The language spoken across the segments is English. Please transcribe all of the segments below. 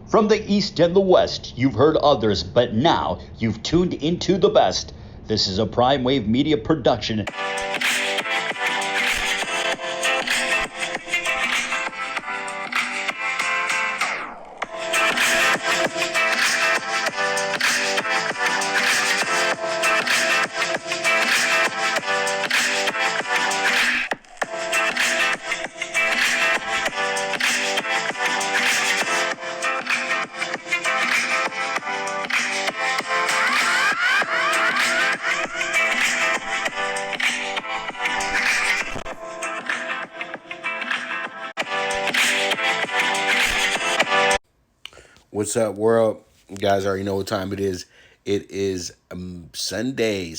From the East and the West, you've heard others, but now you've tuned into the best. This is a PrimeWave Media production. What's up, world? You guys already know what time it is. It is Sunday.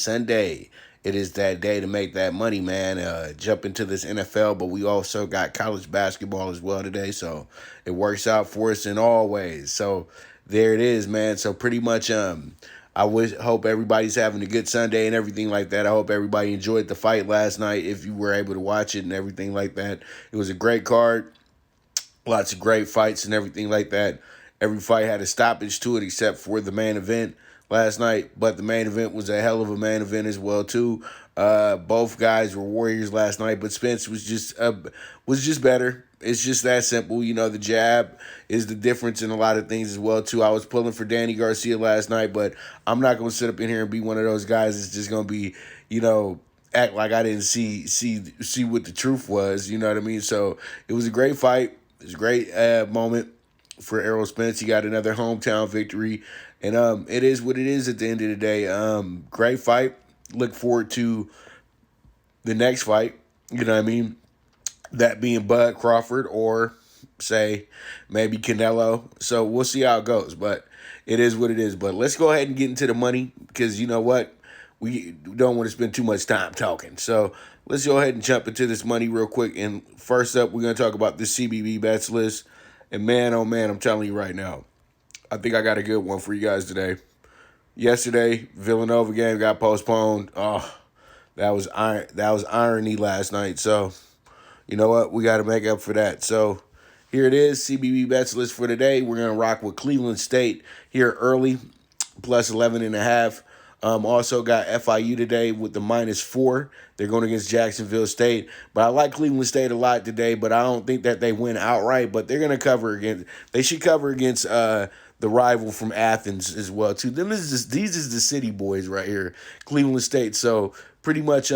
It is that day to make that money, man. Jump into this NFL, but we also got college basketball as well today, so it works out for us in all ways. So there it is, man. So pretty much, hope everybody's having a good Sunday and everything like that. I hope everybody enjoyed the fight last night if you were able to watch it and everything like that. It was a great card. Lots of great fights and everything like that. Every fight had a stoppage to it except for the main event last night. But the main event was a hell of a main event as well, too. Both guys were warriors last night, but Spence was just better. It's just that simple. You know, the jab is the difference in a lot of things as well, too. I was pulling for Danny Garcia last night, but I'm not going to sit up in here and be one of those guys that's just going to be, act like I didn't see what the truth was. You know what I mean? So it was a great fight. It was a great moment for Errol Spence. He got another hometown victory, and it is what it is at the end of the day. Great fight. Look forward to the next fight. You know what I mean? That being Bud Crawford or, say, maybe Canelo. So we'll see how it goes, but it is what it is. But let's go ahead and get into the money because you know what? We don't want to spend too much time talking. So let's go ahead and jump into this money real quick. And first up, we're going to talk about the CBB Bets List. And man, oh man, I'm telling you right now, I think I got a good one for you guys today. Yesterday, Villanova game got postponed. Oh, that was irony last night. So, you know what? We got to make up for that. So, here it is, CBB Bets List for today. We're going to rock with Cleveland State here early, plus 11.5. Also got FIU today with the -4. They're going against Jacksonville State. But I like Cleveland State a lot today, but I don't think that they win outright. But they're going to cover against – they should cover against the rival from Athens as well, too. These is the city boys right here, Cleveland State. So pretty much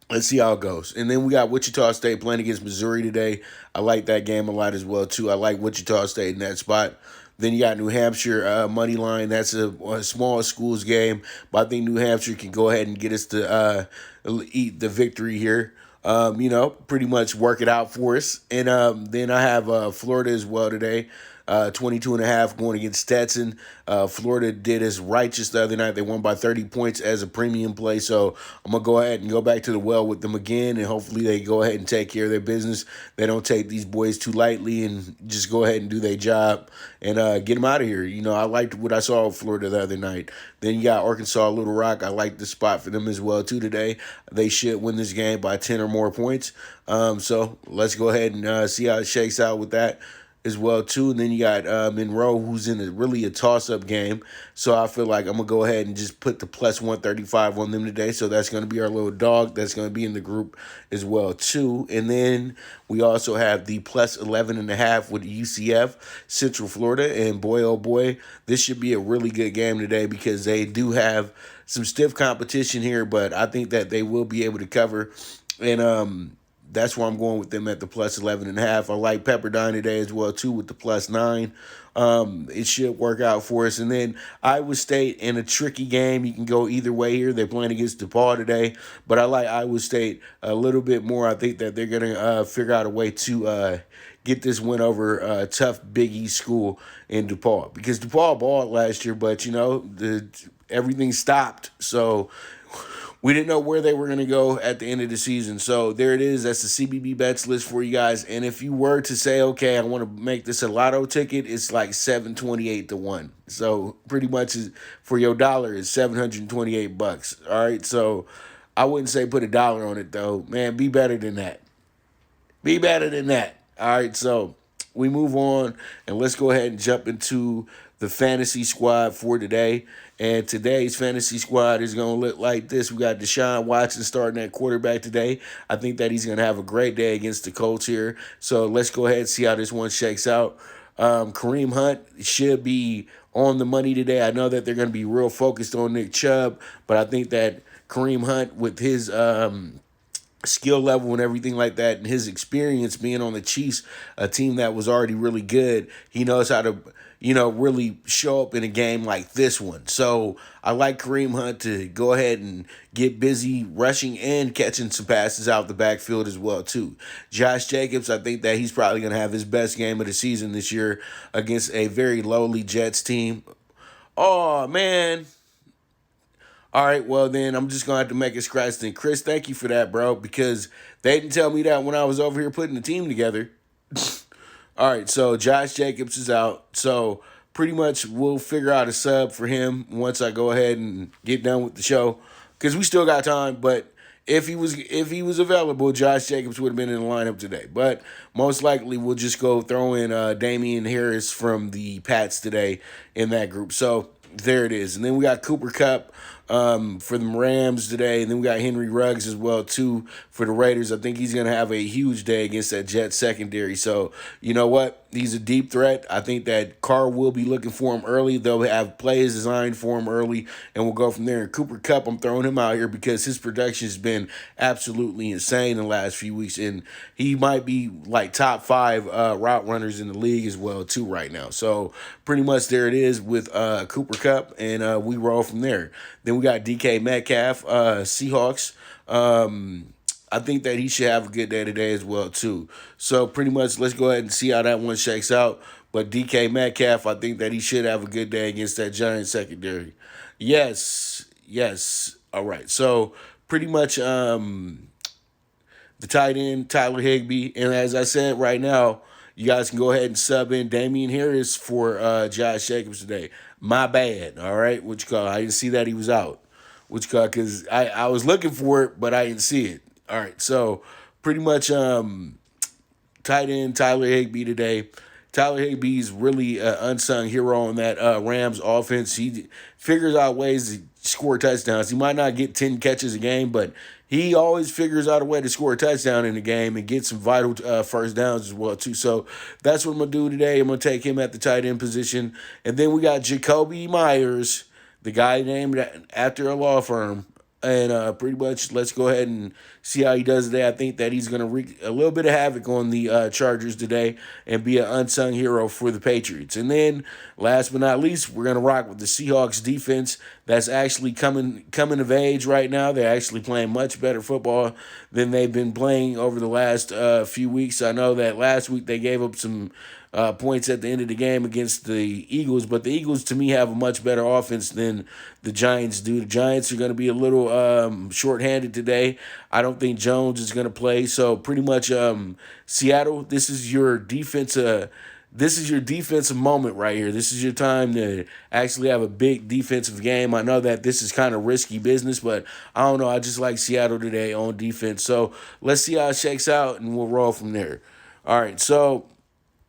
let's see how it goes. And then we got Wichita State playing against Missouri today. I like that game a lot as well, too. I like Wichita State in that spot. Then you got New Hampshire money line. That's a small schools game, but I think New Hampshire can go ahead and get us to eat the victory here. Pretty much work it out for us. And then I have Florida as well today. 22.5 going against Stetson. Florida did as righteous the other night. They won by 30 points as a premium play. So I'm going to go ahead and go back to the well with them again, and hopefully they go ahead and take care of their business. They don't take these boys too lightly and just go ahead and do their job and get them out of here. You know, I liked what I saw of Florida the other night. Then you got Arkansas, Little Rock. I like the spot for them as well, too, today. They should win this game by 10 or more points. So let's go ahead and see how it shakes out with that as well, too. And then you got Monroe, who's in really a toss-up game. So I feel like I'm going to go ahead and just put the plus 135 on them today. So that's going to be our little dog. That's going to be in the group as well, too. And then we also have the plus 11.5 with UCF, Central Florida. And boy, oh boy, this should be a really good game today because they do have some stiff competition here. But I think that they will be able to cover. And that's why I'm going with them at the plus 11.5. I like Pepperdine today as well, too, with the plus 9. It should work out for us. And then Iowa State in a tricky game. You can go either way here. They're playing against DePaul today. But I like Iowa State a little bit more. I think that they're going to figure out a way to get this win over a tough Big East school in DePaul. Because DePaul balled last year, but, everything stopped. So we didn't know where they were going to go at the end of the season. So there it is. That's the CBB Bets List for you guys. And if you were to say, okay, I want to make this a lotto ticket, it's like 728 to 1. So pretty much for your dollar is $728. All right. So I wouldn't say put $1 on it, though. Man, be better than that. Be better than that. All right. So we move on and let's go ahead and jump into the fantasy squad for today. And today's fantasy squad is going to look like this. We got Deshaun Watson starting at quarterback today. I think that he's going to have a great day against the Colts here. So let's go ahead and see how this one shakes out. Kareem Hunt should be on the money today. I know that they're going to be real focused on Nick Chubb, but I think that Kareem Hunt, with his skill level and everything like that, and his experience being on the Chiefs, a team that was already really good, he knows how to, really show up in a game like this one. So I like Kareem Hunt to go ahead and get busy rushing and catching some passes out the backfield as well too. Josh Jacobs, I think that he's probably going to have his best game of the season this year against a very lowly Jets team. Oh, man. All right, well, then I'm just going to have to make a scratch then. Chris, thank you for that, bro, because they didn't tell me that when I was over here putting the team together. All right, so Josh Jacobs is out. So pretty much we'll figure out a sub for him once I go ahead and get done with the show, because we still got time. But if he was available, Josh Jacobs would have been in the lineup today. But most likely we'll just go throw in Damian Harris from the Pats today in that group. So there it is. And then we got Cooper Kupp for the Rams today. And then we got Henry Ruggs as well, too, for the Raiders. I think he's going to have a huge day against that Jets secondary. So, you know what? He's a deep threat. I think that Carr will be looking for him early. They'll have plays designed for him early, and we'll go from there. And Cooper Kupp, I'm throwing him out here because his production has been absolutely insane in the last few weeks, and he might be like top 5 route runners in the league as well, too, right now. So pretty much there it is with Cooper Kupp, and we roll from there. Then we got DK Metcalf, Seahawks. I think that he should have a good day today as well, too. So pretty much let's go ahead and see how that one shakes out. But DK Metcalf, I think that he should have a good day against that Giants secondary. Yes. All right. So pretty much the tight end, Tyler Higbee. And as I said right now, you guys can go ahead and sub in Damian Harris for Josh Jacobs today. My bad. All right. What you call? I didn't see that he was out. What you call? Because I was looking for it, but I didn't see it. All right, so pretty much tight end Tyler Higbee today. Tyler Higbee's really an unsung hero on that Rams offense. He figures out ways to score touchdowns. He might not get 10 catches a game, but he always figures out a way to score a touchdown in the game and get some vital first downs as well, too. So that's what I'm going to do today. I'm going to take him at the tight end position. And then we got Jacoby Myers, the guy named after a law firm. And pretty much let's go ahead and see how he does today. I think that he's going to wreak a little bit of havoc on the Chargers today and be an unsung hero for the Patriots. And then last but not least, we're going to rock with the Seahawks defense that's actually coming of age right now. They're actually playing much better football than they've been playing over the last few weeks. I know that last week they gave up some points at the end of the game against the Eagles, but the Eagles, to me, have a much better offense than the Giants do. The Giants are going to be a little shorthanded today. I don't think Jones is going to play. So pretty much Seattle, this is your defensive moment right here. This is your time to actually have a big defensive game. I know that this is kind of risky business, but I don't know. I just like Seattle today on defense. So let's see how it shakes out, and we'll roll from there. All right, so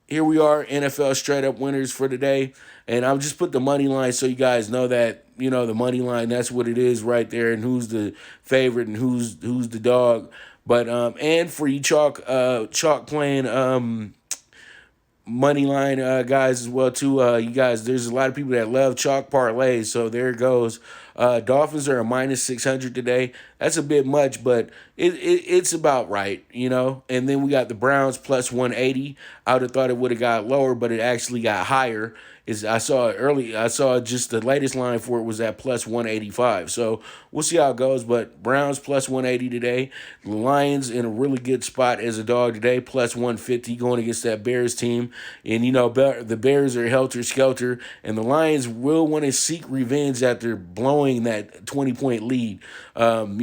here we are, NFL straight-up winners for today. And I'll just put the money line so you guys know that, the money line, that's what it is right there, and who's the favorite and who's the dog. But and for you chalk playing money line guys as well too. You guys, there's a lot of people that love chalk parlays, so there it goes. Dolphins are a -600 today. That's a bit much, but it's about right, And then we got the Browns +180. I would have thought it would have got lower, but it actually got higher. I saw just the latest line for it was at +185. So we'll see how it goes. But Browns +180 today. The Lions in a really good spot as a dog today, +150 going against that Bears team. And the Bears are helter skelter, and the Lions will want to seek revenge after blowing that 20-point lead.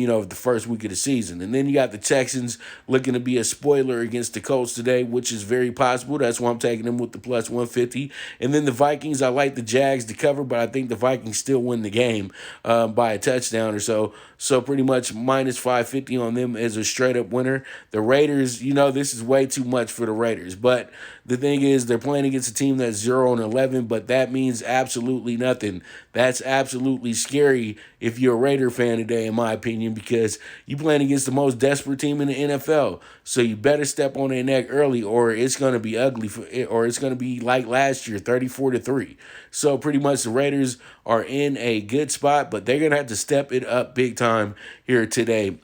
The first week of the season. And then you got the Texans looking to be a spoiler against the Colts today, which is very possible. That's why I'm taking them with the +150. And then the Vikings, I like the Jags to cover, but I think the Vikings still win the game by a touchdown or so. So pretty much -550 on them as a straight-up winner. The Raiders, this is way too much for the Raiders. But the thing is, they're playing against a team that's 0-11, but that means absolutely nothing. That's absolutely scary if you're a Raider fan today, in my opinion, because you're playing against the most desperate team in the NFL. So you better step on their neck early, or it's going to be ugly, or it's going to be like last year, 34-3. So pretty much the Raiders are in a good spot, but they're going to have to step it up big time here today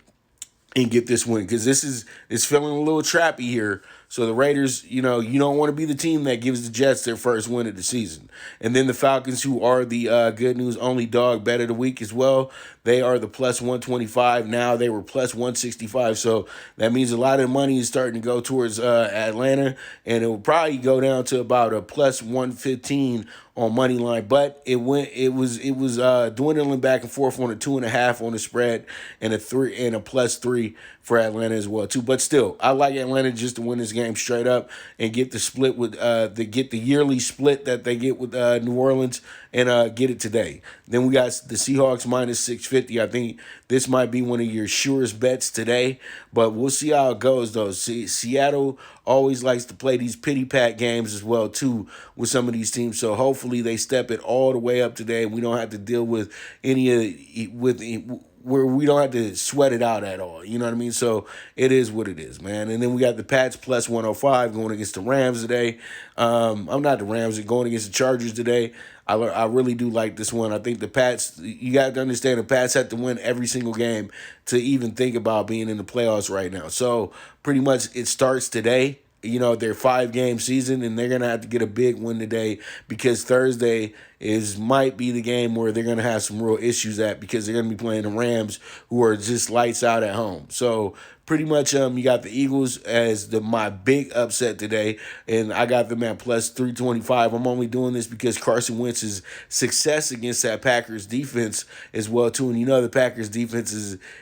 and get this win, because it's feeling a little trappy here. So the Raiders, you don't want to be the team that gives the Jets their first win of the season. And then the Falcons, who are the good news only dog bet of the week as well, they are the plus 125. Now they were plus 165. So that means a lot of money is starting to go towards Atlanta, and it will probably go down to about a plus 115 on money line, but it was dwindling back and forth on a 2.5 on the spread, and a plus 3 for Atlanta as well too. But still, I like Atlanta just to win this game straight up and get the split with get the yearly split that they get with New Orleans, and get it today. Then we got the Seahawks minus 650. I think this might be one of your surest bets today, but we'll see how it goes though. Seattle always likes to play these pity pat games as well too with some of these teams. So hopefully they step it all the way up today. We don't have to deal with where we don't have to sweat it out at all. You know what I mean? So it is what it is, man. And then we got the Pats plus 105 going against the Rams today. I'm not the Rams, going against the Chargers today. I really do like this one. I think the Pats, you got to understand, the Pats have to win every single game to even think about being in the playoffs right now. So pretty much it starts today. Their 5-game season, and they're going to have to get a big win today, because Thursday might be the game where they're going to have some real issues at, because they're going to be playing the Rams, who are just lights out at home. So pretty much you got the Eagles as my big upset today, and I got them at plus 325. I'm only doing this because Carson Wentz's success against that Packers defense as well too. And the Packers defense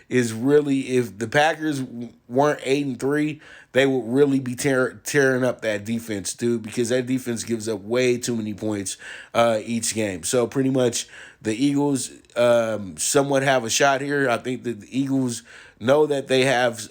is really, if the Packers weren't 8-3, they would really be tearing up that defense, dude, because that defense gives up way too many points each game. So pretty much the Eagles somewhat have a shot here. I think that the Eagles know that they have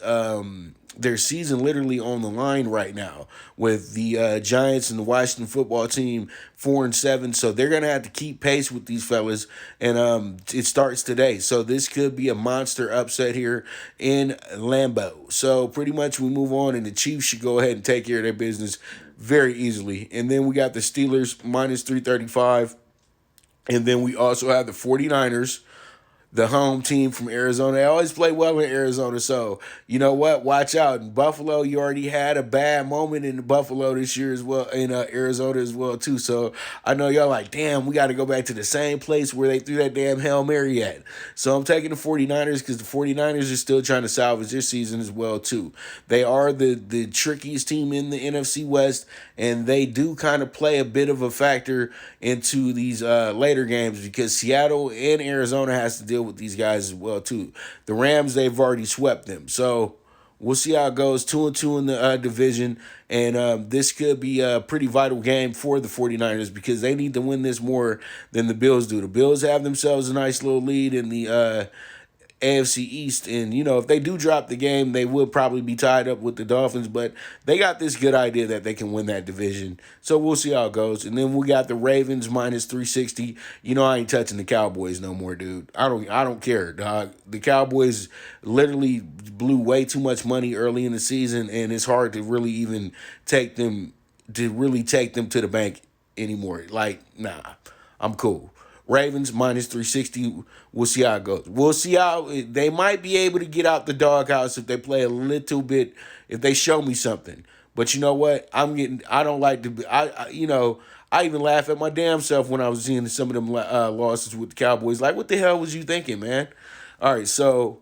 their season literally on the line right now with the Giants and the Washington football team 4-7. So they're going to have to keep pace with these fellas, and it starts today. So this could be a monster upset here in Lambeau. So pretty much we move on, and the Chiefs should go ahead and take care of their business very easily. And then we got the Steelers minus 335. And then we also have the 49ers, the home team from Arizona. They always play well in Arizona, so you know what? Watch out. In Buffalo, you already had a bad moment in Buffalo this year as well, in Arizona as well too. So I know y'all like, damn, we got to go back to the same place where they threw that damn Hail Mary at. So I'm taking the 49ers because the 49ers are still trying to salvage their season as well too. They are the trickiest team in the NFC West, and they do kind of play a bit of a factor into these later games, because Seattle and Arizona has to deal with these guys as well too. The Rams, they've already swept them, so we'll see how it goes. 2-2 in the division, and this could be a pretty vital game for the 49ers, because they need to win this more than the Bills do. The Bills have themselves a nice little lead in the AFC East, and if they do drop the game, they will probably be tied up with the Dolphins, but they got this good idea that they can win that division, so we'll see how it goes. And then we got the Ravens minus 360. I ain't touching the Cowboys no more, dude. I don't care, dog. The Cowboys literally blew way too much money early in the season, and it's hard to really even take them to the bank anymore. Like, nah, I'm cool. Ravens minus 360. We'll see how it goes. We'll see how they might be able to get out the doghouse if they play a little bit, if they show me something. But you know what? I don't like to. I even laugh at my damn self when I was seeing some of them losses with the Cowboys. Like, what the hell was you thinking, man? All right, so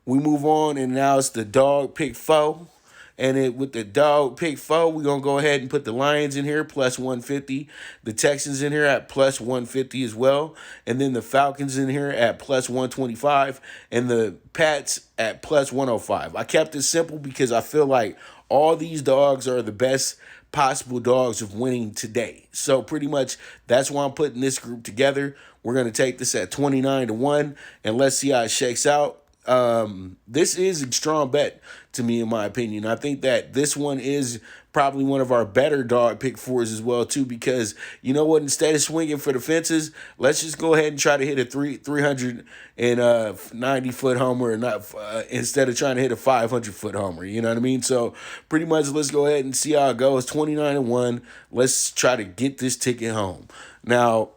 we move on, and now it's the dog pick 4. And with the dog pick 4, we're going to go ahead and put the Lions in here, plus 150. The Texans in here at plus 150 as well. And then the Falcons in here at plus 125. And the Pats at plus 105. I kept it simple because I feel like all these dogs are the best possible dogs of winning today. So pretty much that's why I'm putting this group together. We're going to take this at 29-1, and let's see how it shakes out. This is a strong bet to me, in my opinion. I think that this one is probably one of our better dog pick fours as well too, because you know what, instead of swinging for the fences, let's just go ahead and try to hit a 390-foot homer, and not instead of trying to hit a 500-foot homer. You know what I mean? So pretty much, let's go ahead and see how it goes. 29-1. Let's try to get this ticket home. Now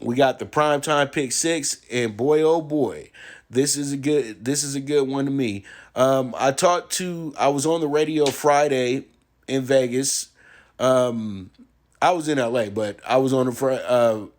we got the primetime pick 6, and boy oh boy, this is a good one to me. I was on the radio Friday in Vegas. I was in LA, but I was on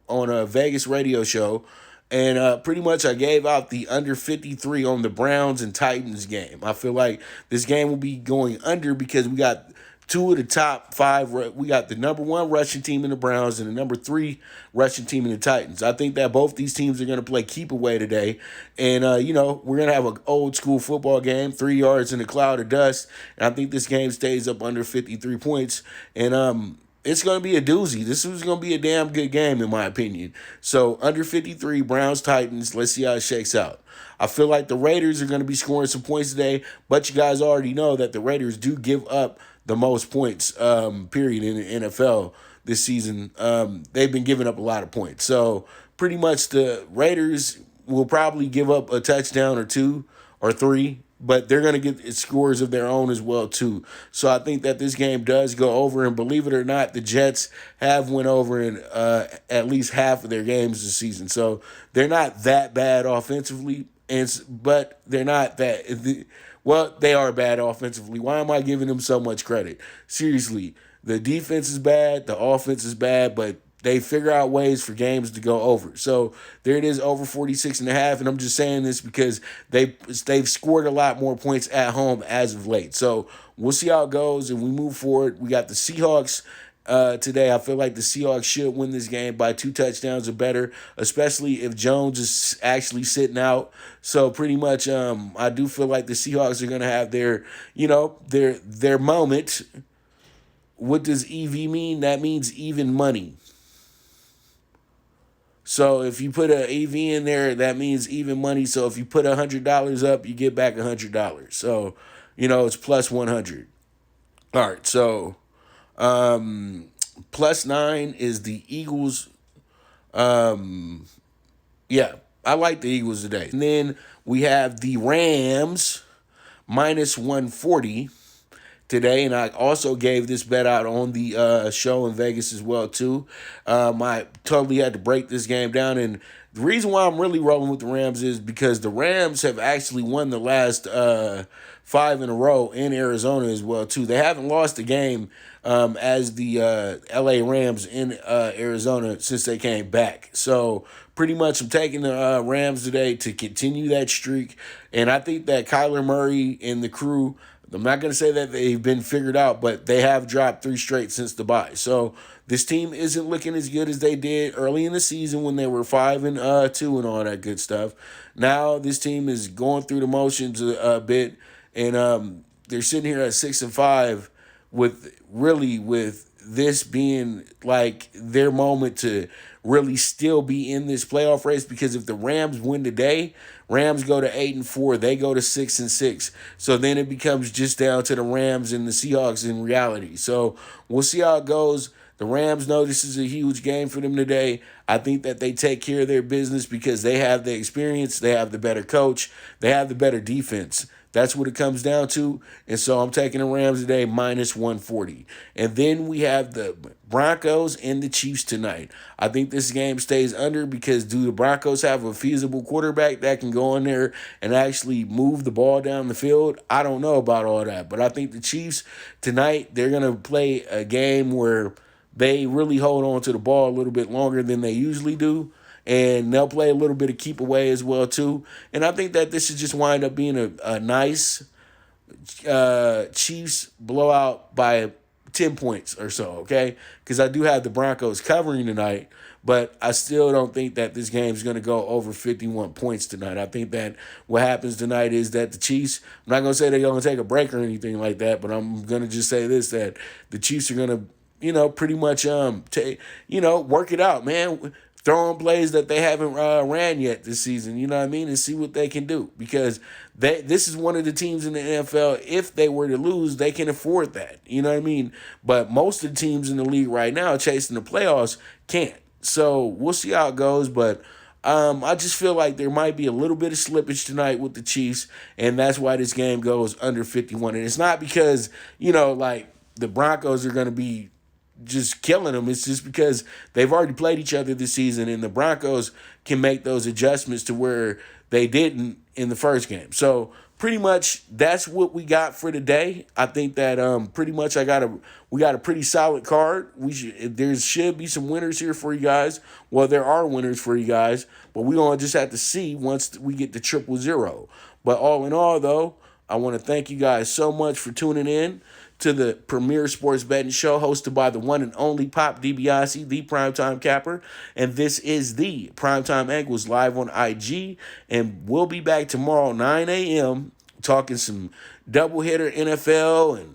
a Vegas radio show, and pretty much I gave out the under 53 on the Browns and Titans game. I feel like this game will be going under because we got two of the top five. We got the number 1 rushing team in the Browns and the number 3 rushing team in the Titans. I think that both these teams are going to play keep away today. And, we're going to have an old school football game, 3 yards in a cloud of dust. And I think this game stays up under 53 points. And it's going to be a doozy. This is going to be a damn good game, in my opinion. So under 53, Browns, Titans. Let's see how it shakes out. I feel like the Raiders are going to be scoring some points today, but you guys already know that the Raiders do give up the most points, period, in the NFL this season. They've been giving up a lot of points. So pretty much the Raiders will probably give up a touchdown or 2 or 3, but they're going to get scores of their own as well, too. So I think that this game does go over, and believe it or not, the Jets have went over in at least half of their games this season. So they're not that bad offensively, but they're not that... Well, they are bad offensively. Why am I giving them so much credit? Seriously, the defense is bad, the offense is bad, but they figure out ways for games to go over. So there it is, over 46.5, and I'm just saying this because they've scored a lot more points at home as of late. So we'll see how it goes, and we move forward. We got the Seahawks today. I feel like the Seahawks should win this game by 2 touchdowns or better, especially if Jones is actually sitting out. So pretty much, I do feel like the Seahawks are going to have their moment. What does EV mean? That means even money. So if you put an EV in there, that means even money. So if you put $100 up, you get back $100. So, it's plus 100. All right, so +9 is the Eagles. I like the Eagles today. And then we have the Rams -140 today, and I also gave this bet out on the show in Vegas as well too. I totally had to break this game down, and the reason why I'm really rolling with the Rams is because the Rams have actually won the last 5 in a row in Arizona as well too. They haven't lost a game as the LA Rams in Arizona since they came back. So pretty much I'm taking the Rams today to continue that streak, and I think that Kyler Murray and the crew, I'm not going to say that they've been figured out, but they have dropped 3 straight since the bye. So this team isn't looking as good as they did early in the season when they were 5-2 and all that good stuff. Now this team is going through the motions a bit, and they're sitting here at 6-5 with this being like their moment to really still be in this playoff race, because if the Rams win today, Rams go to 8-4, they go to 6-6. So then it becomes just down to the Rams and the Seahawks in reality. So we'll see how it goes. The Rams know this is a huge game for them today. I think that they take care of their business because they have the experience, they have the better coach, they have the better defense. That's what it comes down to. And so I'm taking the Rams today -140. And then we have the Broncos and the Chiefs tonight. I think this game stays under because do the Broncos have a feasible quarterback that can go in there and actually move the ball down the field? I don't know about all that. But I think the Chiefs tonight, they're going to play a game where they really hold on to the ball a little bit longer than they usually do. And they'll play a little bit of keep away as well, too. And I think that this should just wind up being a nice Chiefs blowout by 10 points or so, okay? Because I do have the Broncos covering tonight, but I still don't think that this game is going to go over 51 points tonight. I think that what happens tonight is that the Chiefs, I'm not going to say they're going to take a break or anything like that, but I'm going to just say this, that the Chiefs are going to, pretty much, work it out, man. throwing plays that they haven't ran yet this season, you know what I mean, and see what they can do, because this is one of the teams in the NFL, if they were to lose, they can afford that, you know what I mean? But most of the teams in the league right now chasing the playoffs can't. So we'll see how it goes, but I just feel like there might be a little bit of slippage tonight with the Chiefs, and that's why this game goes under 51. And it's not because, like the Broncos are going to be just killing them. It's just because they've already played each other this season, and the Broncos can make those adjustments to where they didn't in the first game. So pretty much that's what we got for today. I think that pretty much we got a pretty solid card. There should be some winners here for you guys. Well, there are winners for you guys, but we're going to just have to see once we get to 000. But all in all, though, I want to thank you guys so much for tuning in to the premier sports betting show hosted by the one and only Pop DiBiase, the Primetime Capper. And this is the Primetime Angles live on IG. And we'll be back tomorrow, 9 a.m., talking some doubleheader NFL and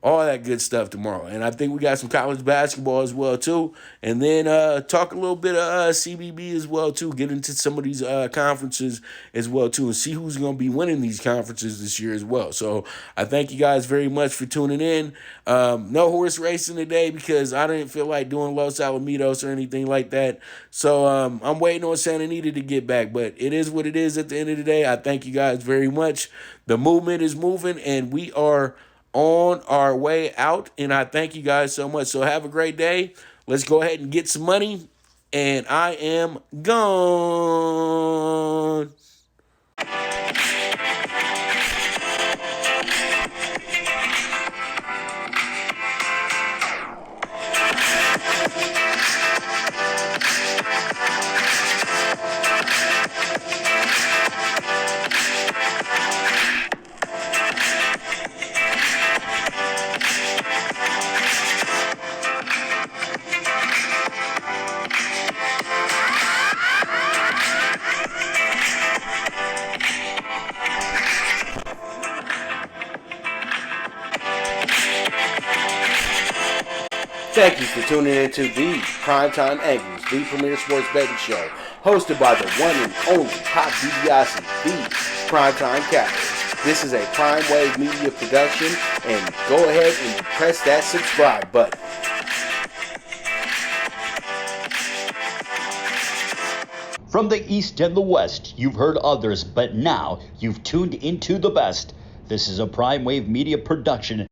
all that good stuff tomorrow. And I think we got some college basketball as well, too. And then talk a little bit of CBB as well, too. Get into some of these conferences as well, too. And see who's going to be winning these conferences this year as well. So I thank you guys very much for tuning in. No horse racing today because I didn't feel like doing Los Alamitos or anything like that. So I'm waiting on Santa Anita to get back. But it is what it is at the end of the day. I thank you guys very much. The movement is moving, and we are on our way out, and I thank you guys so much. So have a great day. Let's go ahead and get some money, and I am gone. Thank you for tuning in to the Primetime Angles, the premier sports betting show, hosted by the one and only Pop DiBiase, the Primetime Capper. This is a PrimeWave media production, and go ahead and press that subscribe button. From the East and the West, you've heard others, but now you've tuned into the best. This is a PrimeWave media production.